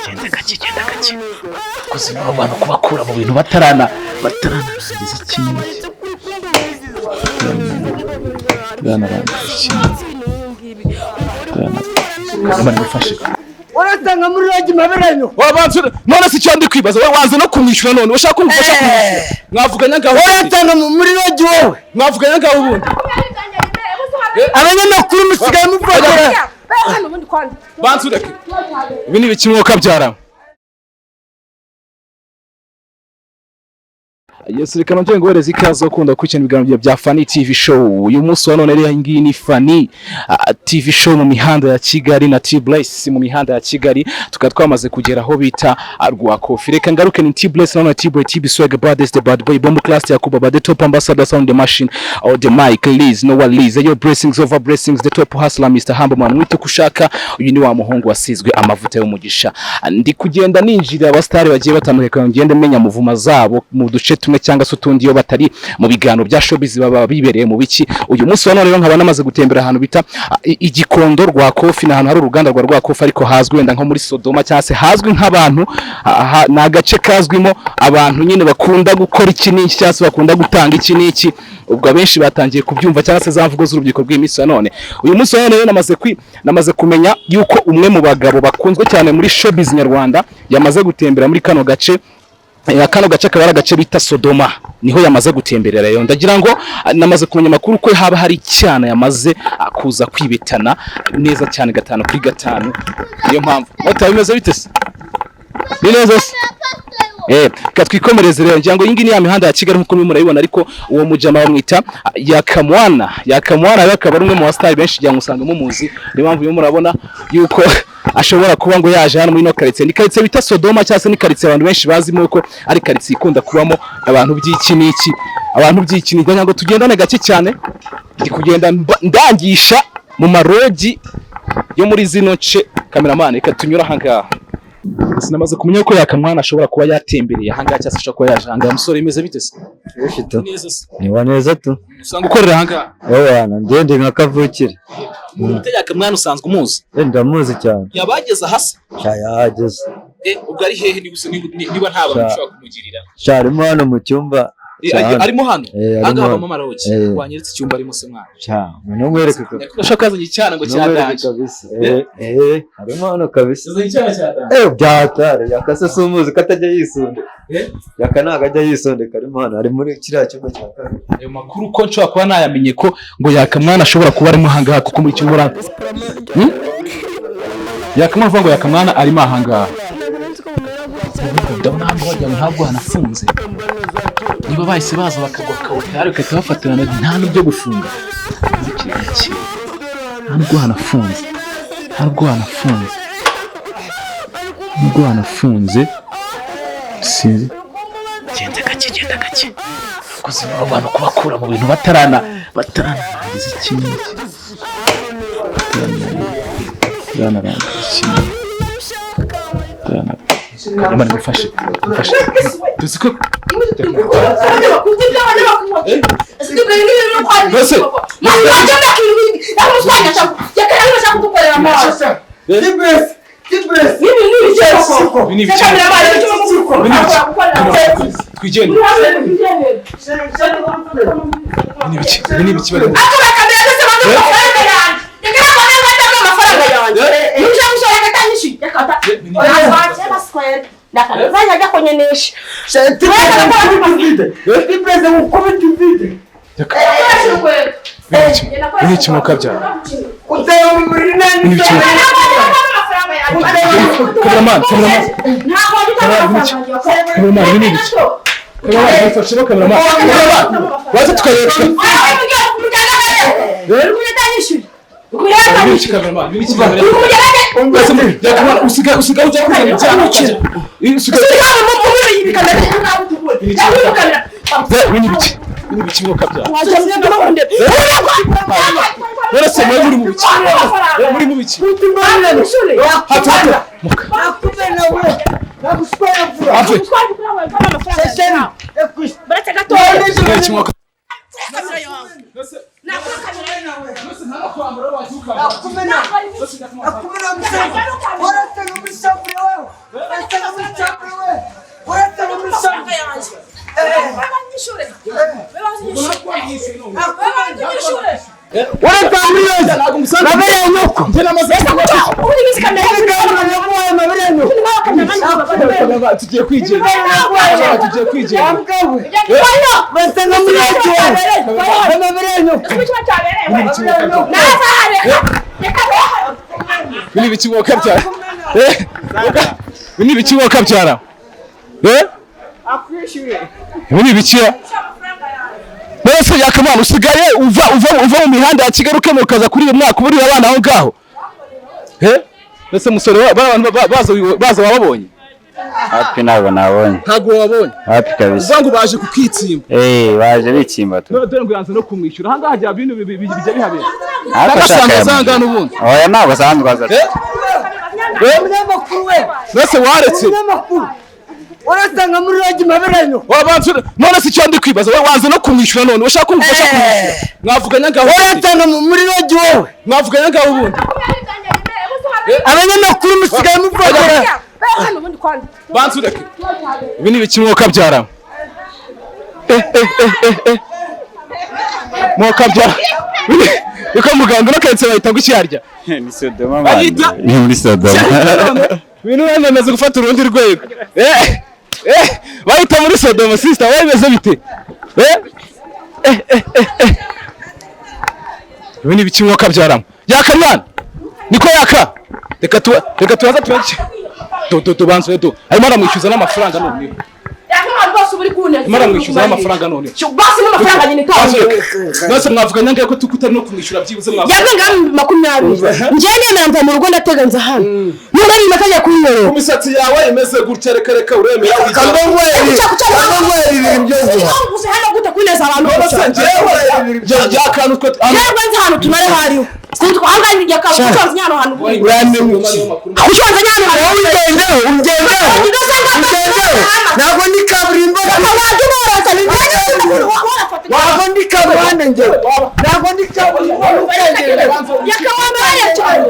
genda gake kuzima abantu kubakura mu bintu batarangiza ikintu bana bana bafashe Waratanga muri rogi maberanyo wabanze none si cyandi kwibaza wowe waze no kumwishyura none ushaka kumufasha kumwishyura mwavuganya ngaho waratanga muri rogi wowe mwavuganya ngaho ubundi abanyamakuru musigaye muvugana banzureke ibi ni bikimwoka byara Yes, reka nongeye ngohereza ikaze ukunda kwikina ibiganiro bya Funny TV show. Uyu munsi wa none rero ngiyi ni Funny TV show mu mihanda ya Kigali na T-Bless mu mihanda ya Kigali. Tukaba twamaze kugera aho bita Rwakofi. Reka ngaruke ni T-Bless na T-Boy TB Swag Baddest the Bad Boy Bomb Class Yakuba Bad the top ambassador sound the machine or the mic Liz no one Liz. Your blessings over blessings the top hustler Mr. Humble Man mwito kushaka uyu ni wa muhungu wasizwe amavuta y'umugisha. Ndi kugenda ninjira abastari bagiye batandukanye ngende menya muvuma zabo mu duce tumwe cyangwa se utundi yo batari mu bigano bya showbiz baba bibereye mu biki. Uyu munsi wa none rero nkaba namaze gutembera ahantu bita Igikondo Rwakofi na ahantu hari uruganda rwa Rwakofi ariko hazwi wenda nko muri Sodoma cyangwa se hazwi nk'abantu na gace kazwimo abantu nyine bakunda gukora iki n'iki cyangwa se bakunda gutanga iki n'iki. Ubwo abenshi batangiye kubyumva cyangwa se zamvugo z'urubyiruko rw'iminsi none. Uyu munsi wa none rero namaze kumenya yuko umwe mu bagabo bakunzwe cyane muri showbiz nyarwanda yamaze gutembera muri kano gace. Kano gace kabara gace bita Sodoma niho yamaze gutemberera rero ndagira ngo namaze kumenya makuru ko haba hari cyana yamaze kuza kwibetana neza cyane 5 kuri 5. Niyo mpamvu otabimeze bite se ni neza se katwikomereze rero ngira ngo yingi ni ya mihanda ya Kigali nkuko murayibona ariko uwo mujama bamwita Yakamwana yakaba ari umwe mu star benshi cyangwa usanga muzi ni mpamvu yo murabona yuko ashobora kuba ngo yaje hano muri no karitsiye ni karitsiye bita Sodoma cyangwa se ni karitsiye abantu benshi bazimo ko ari karitsiye ikunda kubamo abantu by'iki n'iki ndagira ngo tugendane gake cyane ndi kugenda ndangisha mu marogi yo muri zino ce cameraman reka tunyura hangaha. Sinamaze kumenya ko Yakamwana ashobora kuba yatembereye hangaha cyangwa se ashobora kuba yaje hangaha. Musore imeze bite se? Ni waneza tu usanga ukorera hangaha wana ndende nka kavukire Mute Yakamwana usanzwe umuzi ndamuzi cyane yabageza hasi yahageze ubwo ari hehe niba nta bantu ushobora kumugirira cyarimo hano mu cyumba arimo hano hangaha mama rogi wanyeretse icyumba arimo se mwana no mwereke ko ashaka kazanye cyane ngo cyadanje harimo hano kabisa cyane byatare yakase sumuzi katajya yisonde yakanaga ajya yisonde karimo hano ari muri kiriya cyumba cya kabiri. Ayo makuru ko nshobora kuba nayamenye ko ngo Yakamwana ashobora kuba arimo hangaha kuko muri cyumba Yakamwana vuga ngo Yakamwana arimo hangaha ndabona hano wajya ntabwo hanafunze niba bahise baza bakagwa kawuta ariko bafatirana nta n'ibyo gufunga ntabwo hanafunze sinzi genda gake kuzima abantu kubakura mu bintu batarangiza ikintu Imana mufashe tuziko Nakazanya ajya kunyenesha T-Bless ukubita uvide ni ikimuka byara uteye muri nani cameraman waza tukareka Nakumena tugiye kwigira bini bikiboka byara bini bikiboka byara bini bikira Mbese yakamana usigaye uva mu mihanda ya Kigali ukemukaza kuri uyu mwaka uburira abana aho ngaho mbese musore baza wababonye hapi ntabwo nabonye ntabwo wabonye hapi kabisa uzangu baje kukitsimba baje bikimba tu dore ngo yanze no kumwishyura ahangaha hajya bintu bijya bihabera akashaka zangana ubundi oya ntabwo sanzwe aza umunyamakuru we mbese waretse urasanga muri rogi maberanyo wabanze none si cyo ndi kwibaza we wanze no kumwishyura none ushaka kumufasha kumwishyura mwavuganya ngaho urasanga muri rogi wowe mwavuganya ngaho ubundi abanyamakuru musigaye muvugana banze ureke ibi ni ibikimwoka byara mwoka byara niko muganga n'aketse bahita ngo icyarya ni Sodoma mani ni muri Sodoma ibintu bamaze gufata urundi rwego bahita muri Sodoma sister wowe bimeze bite ibi ni ibikimwoka byaramo yaka mwana niko yaka reka tubaza tubaje banze do arimo aramwishyuza n'amafaranga none Imara mwishyuza n'amafaranga none. Basi n'amafaranga nyine tazo. Nase mwavuganya ngako tukutari no kumwishyura byibuze mwavuganya. Yaga 20. Nje nemera mu rugo ndateganza hano. None ari makajya kunyoro. Kumisatsi yawe imeze gutya reka uremera kandongweri ibintu byose. Nguse hano gute kuneza abantu bose. Ya kantu twe. Yewe nzi hano tumare hariyo. Sinzi kwanga njya ka kuchonza nyano hano. Urande mu. Kuchonza nyano hano. Ugende. Nako ni kaburimbo. Nako ni kaburimbo nje. Nako ni kaburimbo. Yakamama ya cyane.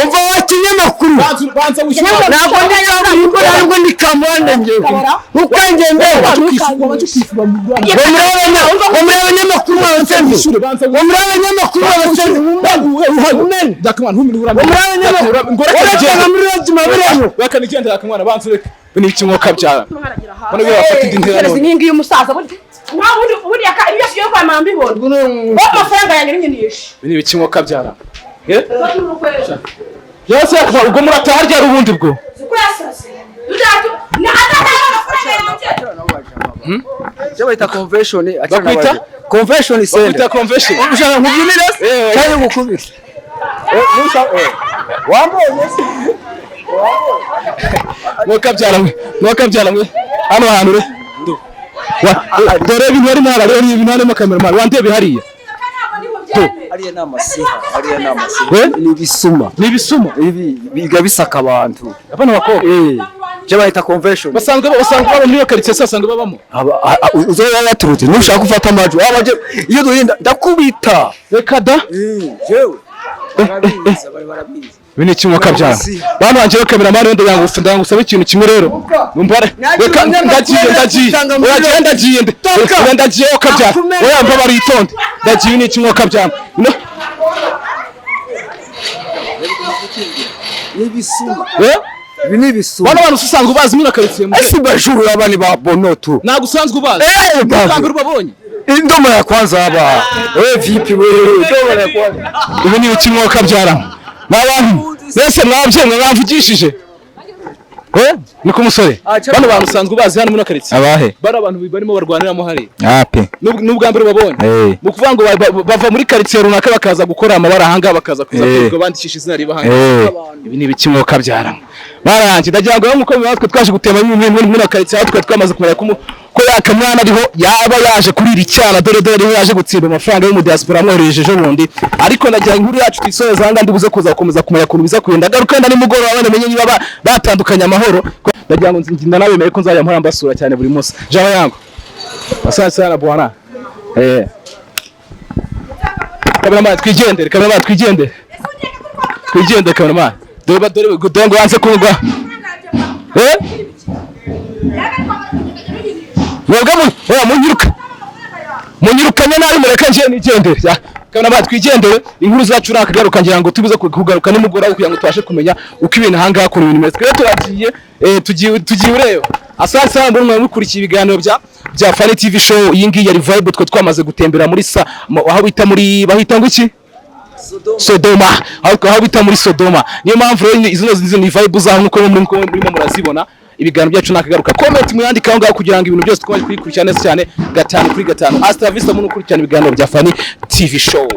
Umva wakinyamakuru. Nako ni kaburimbo nako ni kaburimbo nje. Ukanje mbere. Umuraba nyamakuru wasenze. Umuraba nyamakuru wasenze. Dakamana humira. Umuraba nyamakuru. Ngora muri rojima birenyo. Bakanigenda dakamana banzureke. Bini ikimwoka byara. Bano bafata indintera none. Ningi y'umusaza. Buri yaka iyo shiyo kwa mambi bona. Amafaranga yanjye nyinyishi. Bini ikimwoka byara. Yose ubwo muratarya rubundi bwo. Zikurasase. Udatu. Na amafaranga yanjye. Cyabaita convention Bakwita convention center. Bakwita convention. Ushaka kubyinira cyangwa gukubita. Wambonye Mwakabyara hano hantu re dore ibintu ari mara rero ibintu ari mu cameraman wandebe hariya ariya namasiha ni bisuma ibi biga bisaka abantu abana bakobwa cyabaita convention basanzwe baba muri quartier sasanga babamo uzo yaturutse nushaka gufata amaju abaje iyo duhinda ndakubita reka da jewe barabizi bini ikimwoka byara bana banje yo cameraman wende yangusaba ikintu kimwe rero numbare reka ndagiye okabyara oya mba bari itonde ndagiye ni ikimwoka byara n'ibisuma n'ibisuma bana bantu usanzwe ubazi muri quartier mu ese bajuru abani ba bonotu nago usanzwe ubazi kambira ubabonye indoma ya kwanza haba vipi wewe indoma ya kwanza ibi ni ikimwoka byara n'abantu bese mwavugishije niko umusore bano bantu usanzwe ubazi hano muri quartier abahe bari abantu barimo barwaniramo hari ape n'ubwa mbere babonye mu kuvuga ngo bava muri quartier runaka bakaza gukora amabara hanga bakaza kuza kwirwa bandikisha izina riba hanga ibi ni ibikimwoka byara baranje ndagira ngo nkuko bitwe twaje gutema muri quartier aho twamaze kumenya ko yakamwana ariho yaba yaje kurira icyana dore yaje gutsimba amafaranga yo mu diaspora amwohereje bundi ariko nagira inkuru yacu twisoza hanga ndibuze kuza gukomeza kumenya kuntu biza kuyenda garuka ndani mugoro bamenye niba batandukanya amahoro ndagira ngo nzinda nawe meye ko nzajya mpora mbasura cyane buri munsi jaho yango asante sana bwana kameraman twigendere kameraman dore wanze kumva munyirukanye nabi mureka nje nigendere kana batwigendere inkuru zacu rakagaruka ngira ngo tubize kugaruka nimugora kugira ngo tubashe kumenya uko ibintu hanga ko ibintu meze turagiye tugiye ureba asasa mbona mukurikiye ibiganiro bya Fani TV show yingi ya Revive twe twamaze gutembera muri aho bita muri bahita nguki Sodoma aho bita muri Sodoma niyo mpamvu izo ni vibe zaho nkuko murimo murazibona ibiganiro byacu nakagaruka comment muyandika ngaho kugira ngo ibintu byose twari kwikurikirana neza cyane 5 kuri 5 hasta vista muno kurikirana ibiganiro bya Fani TV show.